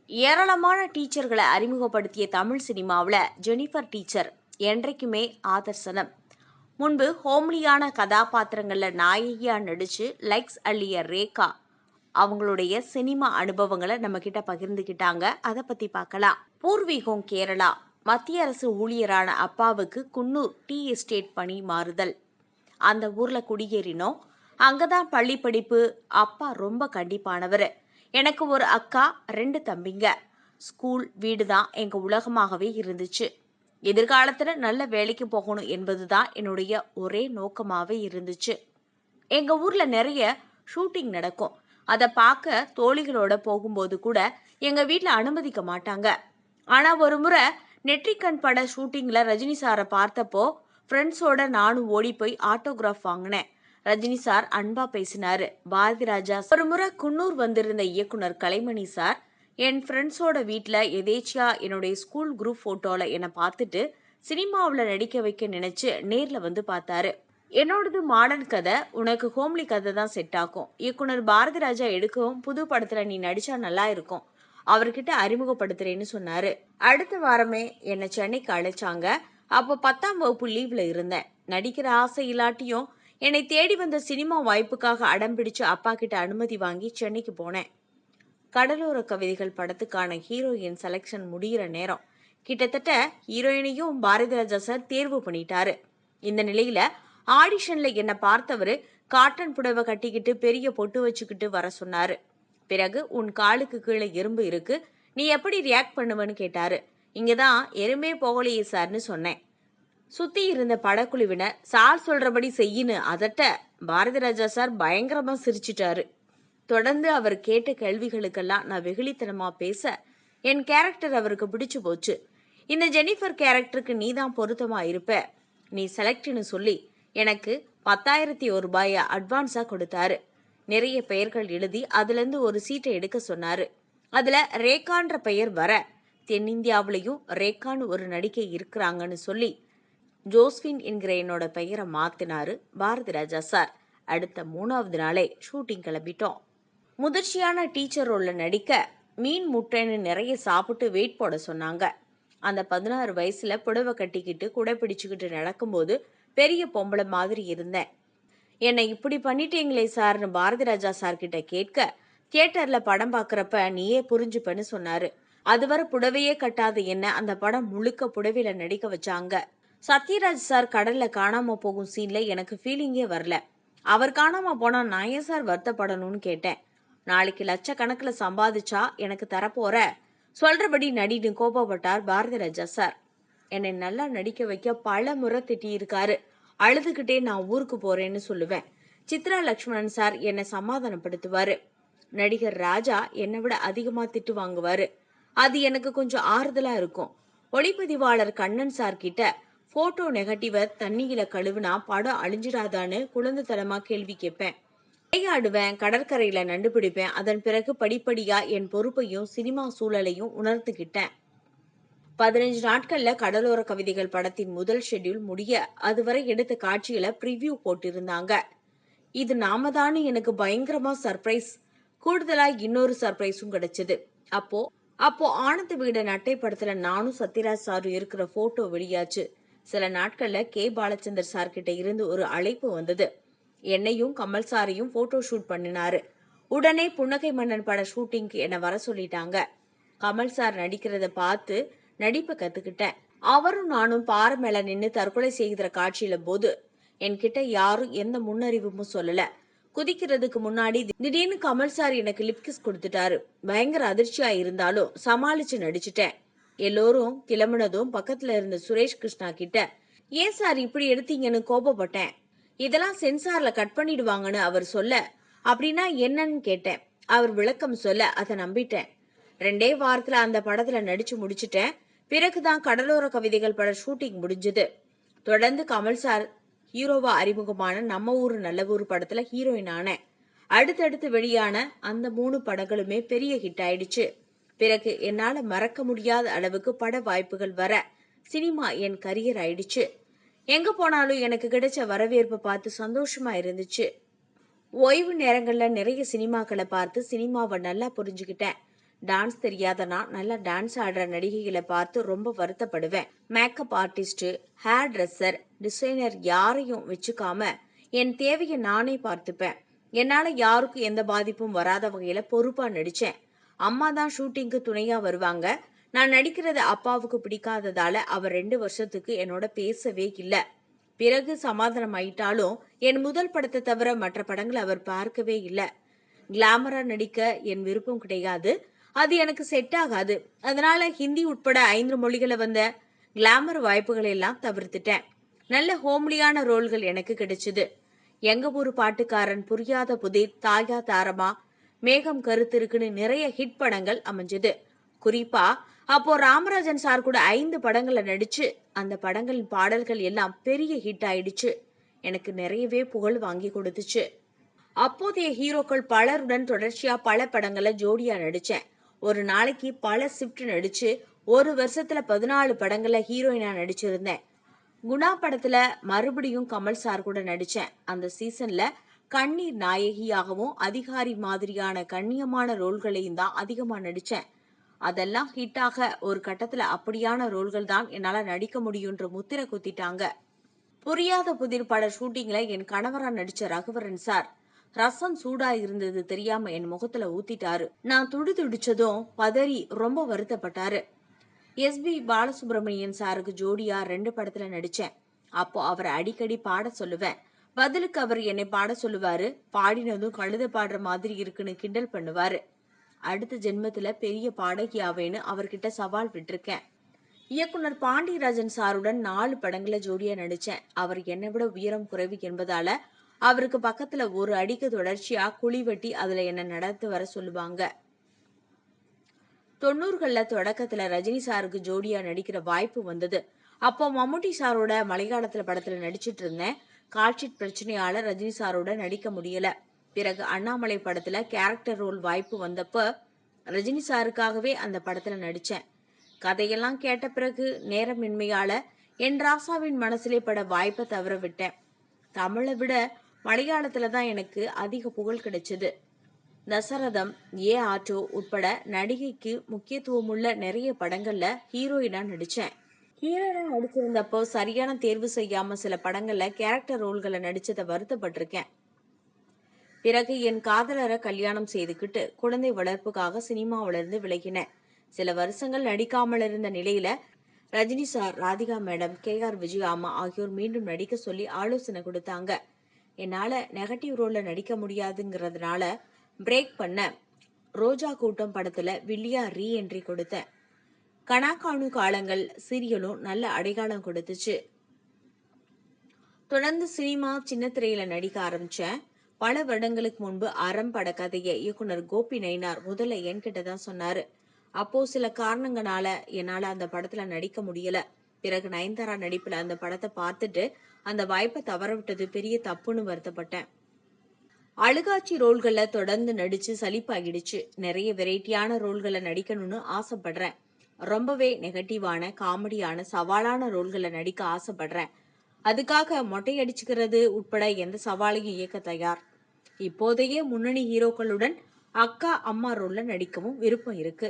ஏராளமான டீச்சர்களை அறிமுகப்படுத்திய தமிழ் சினிமாவில் ஜெனிஃபர் டீச்சர் என்றைக்குமே ஆதர்சனம். முன்பு ஹோம்லியான கதாபாத்திரங்களில் நாயகியாக நடித்து லைக்ஸ் அள்ளிய ரேகா அவங்களுடைய சினிமா அனுபவங்களை நம்ம கிட்ட பகிர்ந்துக்கிட்டாங்க. அதை பற்றி பார்க்கலாம். பூர்வீகம் கேரளா. மத்திய அரசு ஊழியரான அப்பாவுக்கு குன்னூர் டீ எஸ்டேட் பணி மாறுதல். அந்த ஊரில் குடியேறினோம். அங்கதான் பள்ளி படிப்பு. அப்பா ரொம்ப கண்டிப்பானவர். எனக்கு ஒரு அக்கா, 2 தம்பிங்க. ஸ்கூல், வீடு தான் எங்கள் உலகமாகவே இருந்துச்சு. எதிர்காலத்தில் நல்ல வேலைக்கு போகணும் என்பது தான் என்னுடைய ஒரே நோக்கமாகவே இருந்துச்சு. எங்கள் ஊரில் நிறைய ஷூட்டிங் நடக்கும். அதை பார்க்க தோழிகளோட போகும்போது கூட எங்கள் வீட்டில் அனுமதிக்க மாட்டாங்க. ஆனால் ஒரு முறை நெற்றிக்கண் பட ஷூட்டிங்கில் ரஜினி சாரை பார்த்தப்போ ஃப்ரெண்ட்ஸோட நானும் ஓடி போய் ஆட்டோகிராஃப் வாங்கினேன். ரஜினி சார் அன்பா பேசினாரு. பாரதி ராஜா ஒரு முறை குன்னூர் வந்திருந்த இயக்குனர் கலைமணி சார் என் ஃப்ரெண்ட்ஸோட வீட்டில் எதேச்சியா என்னுடைய ஸ்கூல் குரூப் ஃபோட்டோவில் என்னை பார்த்துட்டு சினிமாவில் நடிக்க வைக்க நினைச்சு நேரில் வந்து பார்த்தாரு. என்னோடது மாடர்ன் கதை, உனக்கு ஹோம்லி கதை தான் செட் ஆகும். இயக்குனர் பாரதி ராஜா எடுக்கவும் புது படத்தில் நீ நடிச்சா நல்லா இருக்கும், அவர்கிட்ட அறிமுகப்படுத்துறேன்னு சொன்னாரு. அடுத்த வாரமே என்னை சென்னைக்கு அழைச்சாங்க. அப்போ 10ஆம் வகுப்பு லீவ்ல இருந்தேன். நடிக்கிற ஆசை இல்லாட்டியும் என்னை தேடி வந்த சினிமா வாய்ப்புக்காக அடம்பிடிச்சு அப்பா கிட்ட அனுமதி வாங்கி சென்னைக்கு போனேன். கடலோர கவிதைகள் படத்துக்கான ஹீரோயின் செலெக்ஷன் முடிகிற நேரம். கிட்டத்தட்ட ஹீரோயினையும் பாரதி ராஜா சார் தேர்வு பண்ணிட்டாரு. இந்த நிலையில ஆடிஷன்ல என்னை பார்த்தவரு காட்டன் புடவை கட்டிக்கிட்டு பெரிய பொட்டு வச்சுக்கிட்டு வர சொன்னாரு. பிறகு உன் காலுக்கு கீழே எறும்பு இருக்கு, நீ எப்படி ரியாக்ட் பண்ணுவேன்னு கேட்டாரு. இங்கதான் எறும்பே போகலையே சார்னு சொன்னேன். சுத்தி இருந்த படக்குழுவினர் சார் சொல்றபடி செய்யின்னு அதட்ட பாரதி ராஜா சார் பயங்கரமா சிரிச்சிட்டாரு. தொடர்ந்து அவர் கேட்ட கேள்விகளுக்கெல்லாம் நான் வெகுளித்தனமா பேச என் கேரக்டர் அவருக்கு பிடிச்சு போச்சு. இந்த ஜெனிஃபர் கேரக்டருக்கு நீ தான் பொருத்தமா இருப்ப, நீ செலக்ட்னு சொல்லி எனக்கு 10,001 ரூபாயை அட்வான்ஸா கொடுத்தாரு. நிறைய பெயர்கள் எழுதி அதுலேருந்து ஒரு சீட்டை எடுக்க சொன்னாரு. அதுல ரேகான்ற பெயர் வர தென்னிந்தியாவிலையும் ரேகான்னு ஒரு நடிகை இருக்கிறாங்கன்னு சொல்லி ஜோஸ்பின் என்கிற என்னோட பெயரை மாத்தினாரு பாரதி ராஜா சார். அடுத்த 3வது நாளே ஷூட்டிங் கிளம்பிட்டோம். முதிர்ச்சியான டீச்சர் ரோல்ல நடிக்க மீன் முட்டைன்னு நிறைய சாப்பிட்டு வெயிட் போட சொன்னாங்க. அந்த 16 வயசுல புடவை கட்டிக்கிட்டு குடை பிடிச்சுக்கிட்டு நடக்கும்போது பெரிய பொம்பளை மாதிரி இருந்தேன். என்னை இப்படி பண்ணிட்டீங்களே சார்னு பாரதி ராஜா சார் கிட்ட கேட்க, தியேட்டர்ல படம் பார்க்கறப்ப நீயே புரிஞ்சுப்பன்னு சொன்னாரு. அதுவரை புடவையே கட்டாத என்ன அந்த படம் முழுக்க புடவையில நடிக்க வச்சாங்க. சத்யராஜ் சார் கடல்ல காணாம போகும் சீன்ல எனக்கு ஃபீலிங்கே வரல. அவர் காணாம போனா நான் ஏன் சார் வருத்தப்படணும்னு கேட்டேன். நாளைக்கு லட்சக்கணக்கில் சம்பாதிச்சா எனக்கு தரப்போற, சொல்றபடி நடின்னு கோபப்பட்டார் பாரதி ராஜா சார். என்னை நல்லா நடிக்க வைக்க பல முறை திட்டியிருக்காரு. அழுதுகிட்டே நான் ஊருக்கு போறேன்னு சொல்லுவேன். சித்ரா லக்ஷ்மணன் சார் என்னை சமாதானப்படுத்துவாரு. நடிகர் ராஜா என்னை விட அதிகமா திட்டு வாங்குவாரு. அது எனக்கு கொஞ்சம் ஆறுதலா இருக்கும். ஒளிப்பதிவாளர் கண்ணன் சார் கிட்ட போட்டோ நெகட்டிவ தண்ணியில கழுவுனா படம் அழிஞ்சிடாதான்னு குழந்தைத்தனமா கேள்வி கேட்பேன். விளையாடுவேன், கடற்கரையில நண்டு பிடிப்பேன். அதன் பிறகு படிப்படியா என் பொறுப்பையும் சினிமா சூழலையும் உணர்ந்துகிட்டேன். 15 நாட்கள்ல கடலோர கவிதைகள் படத்தின் முதல் ஷெட்யூல் முடிய அதுவரை எடுத்த காட்சிகளை ப்ரிவ்யூ போட்டிருந்தாங்க. இது நாம தானு எனக்கு பயங்கரமா சர்ப்ரைஸ். கூடுதலா இன்னொரு சர்ப்ரைஸும் கிடைச்சது. அப்போ ஆனந்த வீட நட்டை படத்துல நானும் சத்யராஜ் சாரும் இருக்கிற போட்டோ வெளியாச்சு. சில நாட்கள்ல கே பாலச்சந்தர் சார் கிட்ட இருந்து ஒரு அழைப்பு வந்தது. என்னையும் கமல் சாரையும் போட்டோ ஷூட் பண்ணினாரு. உடனே புன்னகை மன்னன் பட ஷூட்டிங்க்கு என்ன வர சொல்லிட்டாங்க. கமல் சார் நடிக்கிறத பார்த்து நடிப்பை கத்துக்கிட்டேன். அவரும் நானும் பாறை மேல நின்று தற்கொலை செய்கிற காட்சியில போது என்கிட்ட யாரும் எந்த முன்னறிவும் சொல்லல. குதிக்கிறதுக்கு முன்னாடி திடீர்னு கமல் சார் எனக்கு லிப்கிஸ் கொடுத்துட்டாரு. பயங்கர அதிர்ச்சியா இருந்தாலும் சமாளிச்சு நடிச்சுட்டேன். எல்லோரும் கிளம்புனதும் பக்கத்துல இருந்த சுரேஷ் கிருஷ்ணா கிட்ட ஏன் சார் இப்படி எடுத்தீங்கன்னு கோபப்பட்டேன். இதெல்லாம் சென்சார்ல கட் பண்ணிடுவாங்கன்னு அவர் சொல்ல, அப்படின்னா என்னன்னு கேட்டேன். அவர் விளக்கம் சொல்ல அதை நம்பிட்டேன். 2 வாரத்துல அந்த படத்துல நடிச்சு முடிச்சுட்டேன். பிறகுதான் கடலோர கவிதைகள் பட ஷூட்டிங் முடிஞ்சது. தொடர்ந்து கமல் சார் ஹீரோவா அறிமுகமான நம்ம ஊரு நல்ல ஊரு படத்துல ஹீரோயின் ஆனேன். அடுத்தடுத்து வெளியான அந்த 3 படங்களுமே பெரிய ஹிட் ஆயிடுச்சு. பிறகு என்னால மறக்க முடியாத அளவுக்கு பட வாய்ப்புகள் வர சினிமா என் கரியர் ஆயிடுச்சு. எங்க போனாலும் எனக்கு கிடைச்ச வரவேற்பை பார்த்து சந்தோஷமா இருந்துச்சு. ஓய்வு நேரங்கள்ல நிறைய சினிமாக்களை பார்த்து சினிமாவை நல்லா புரிஞ்சுக்கிட்டேன். டான்ஸ் தெரியாதனா நல்லா டான்ஸ் ஆடுற நடிகைகளை பார்த்து ரொம்ப வருத்தப்படுவேன். Makeup artist, hairdresser, designer யாரையும் வச்சுக்காம என் தேவையை நானே பார்த்துப்பேன். என்னால யாருக்கும் எந்த பாதிப்பும் வராத வகையில பொறுப்பா நடிச்சேன். அம்மா தான் ஷூட்டிங்க்கு துணையா வருவாங்க. நான் நடிக்கிறது அப்பாவுக்கு பிடிக்காததால அவர் 2 வருஷத்துக்கு என்னோட பேசவே இல்ல. பிறகு சமாதானம் ஆயிட்டாலும் என் முதல் படத்தை தவிர மற்ற படங்களை அவர் பார்க்கவே இல்ல. கிளாமரா நடிக்க என் விருப்பம் கிடையாது. அது எனக்கு செட் ஆகாது. அதனால ஹிந்தி உட்பட 5 மொழிகளை வந்த கிளாமர் வாய்ப்புகளை எல்லாம் தவிர்த்துட்டேன். நல்ல ஹோம்லியான ரோல்கள் எனக்கு கிடைச்சது. எங்க ஊரு பாட்டுக்காரன், புரியாத புதிர், தாயா தாரமா, மேகம் கருத்திருக்குன்னு நிறைய ஹிட் படங்கள் அமைஞ்சது. குறிப்பா அப்போ ராமராஜன் சார் கூட 5 படங்களை நடிச்சு அந்த படங்களின் பாடல்கள் எல்லாம் பெரிய ஹிட் ஆயிடுச்சு. எனக்கு நிறையவே புகழ் வாங்கி கொடுத்துச்சு. அப்போதைய ஹீரோக்கள் பலருடன் தொடர்ச்சியா பல படங்கள்ல ஜோடியா நடிச்சேன். ஒரு நாளைக்கு பல ஷிப்ட் நடிச்சு ஒரு வருஷத்துல 14 படங்கள்ல ஹீரோயினா நடிச்சிருந்தேன். குணா படத்துல மறுபடியும் கமல் சார் கூட நடிச்சேன். அந்த சீசன்ல கண்ணீர் நாயகியாகவும் அதிகாரி மாதிரியான கண்ணியமான ரோல்களையும் தான் அதிகமா நடிச்சேன். அதெல்லாம் ஹிட்டாக ஒரு கட்டத்துல அப்படியான ரோல்கள் தான் என்னால நடிக்க முடியும்ன்ற முத்திரை குத்திட்டாங்க. புரியாத புதிர் பட ஷூட்டிங்ல என் கணவரா நடிச்ச ரகுவரன் சார் ரசம் சூடா இருந்தது தெரியாம என் முகத்துல ஊத்திட்டாரு. நான் துடிச்சதும் பதறி ரொம்ப வருத்தப்பட்டாரு. எஸ்பி பாலசுப்ரமணியன் சாருக்கு ஜோடியா 2 படத்துல நடிச்சேன். அப்போ அவரை அடிக்கடி பாட சொல்லுவேன். பதிலுக்கு அவர் என்னை பாட சொல்லுவாரு. பாடினதும் கழுத பாடுற மாதிரி இருக்குன்னு கிண்டல் பண்ணுவாரு. அடுத்த ஜென்மத்துல பெரிய பாடகியாவேன்னு அவர்கிட்ட சவால் விட்டிருக்கேன். இயக்குனர் பாண்டியராஜன் சாருடன் 4 படங்கள ஜோடியா நடிச்சேன். அவர் என்னை விட உயரம் குறைவு என்பதால அவருக்கு பக்கத்துல ஒரு அடிக்கு தொடர்ச்சியா குழி வெட்டி அதுல என்ன நடந்து வர சொல்லுவாங்க. 90கள்ல தொடக்கத்துல ரஜினி சாருக்கு ஜோடியா நடிக்கிற வாய்ப்பு வந்தது. அப்போ மம்முட்டி சாரோட மலையாளத்துல படத்துல நடிச்சிட்டு இருந்தேன். கால்ஷீட் பிரச்சனையால ரஜினி சாரோட நடிக்க முடியல. பிறகு அண்ணாமலை படத்துல கேரக்டர் ரோல் வாய்ப்பு வந்தப்ப ரஜினி சாருக்காகவே அந்த படத்துல நடிச்சேன். கதையெல்லாம் கேட்ட பிறகு நேரமின்மையால என் ராசாவின் மனசிலே பட வாய்ப்பை தவற விட்டேன். தமிழை விட மலையாளத்துல தான் எனக்கு அதிக புகழ் கிடைச்சது. தசரதம், ஏ ஆட்டோ உட்பட நடிகைக்கு முக்கியத்துவமுள்ள நிறைய படங்கள்ல ஹீரோயினா நடிச்சேன். ஹீரோயினா நடிச்சிருந்தப்போ சரியான தேர்வு செய்யாம சில படங்கள்ல கேரக்டர் ரோல்களை நடிச்சதை வருத்தப்பட்டிருக்கேன். பிறகு என் காதலரை கல்யாணம் செய்துக்கிட்டு குழந்தை வளர்ப்புக்காக சினிமாவிலிருந்து விலகினேன். சில வருஷங்கள் நடிக்காமல் இருந்த நிலையில Rajini sir, Radhika madam, KR Vijaya அம்மா ஆகியோர் மீண்டும் நடிக்க சொல்லி ஆலோசனை கொடுத்தாங்க. என்னால நெகட்டிவ் ரோல்ல நடிக்க முடியாதுங்கிறதுனால பிரேக் பண்ண ரோஜா கூட்டம் படத்துல வில்லியா ரீஎன்ட்ரி கொடுத்தேன். கனாக்கானு காலங்கள் சீரியலும் நல்ல அடையாளம் கொடுத்துச்சு. தொடர்ந்து சினிமா, சின்ன திரையில நடிக்க ஆரம்பிச்சேன். பல வருடங்களுக்கு முன்பு அறம் பட கதையை இயக்குனர் கோபி நயினார் முதல்ல என்கிட்ட தான் சொன்னாரு. அப்போ சில காரணங்களால என்னால அந்த படத்துல நடிக்க முடியல. பிறகு நயன்தாரா நடிப்புல அந்த படத்தை பார்த்துட்டு அந்த வாய்ப்பை தவற விட்டது பெரிய தப்புன்னு வருத்தப்பட்டேன். அழுகாட்சி ரோல்களை தொடர்ந்து நடிச்சு சலிப்பாகிடுச்சு. நிறைய வெரைட்டியான ரோல்களை நடிக்கணும்னு ஆசைப்படுறேன். ரொம்பவே நெகட்டிவான, காமெடியான, சவாலான ரோல்களை நடிக்க ஆசைப்படுறேன். அதுக்காக மொட்டையடிச்சுக்கிறது உட்பட எந்த சவாலையும் ஏற்க தயார். இப்போதைய முன்னணி ஹீரோக்களுடன் அக்கா, அம்மா ரோல்ல நடிக்கவும் விருப்பம் இருக்கு.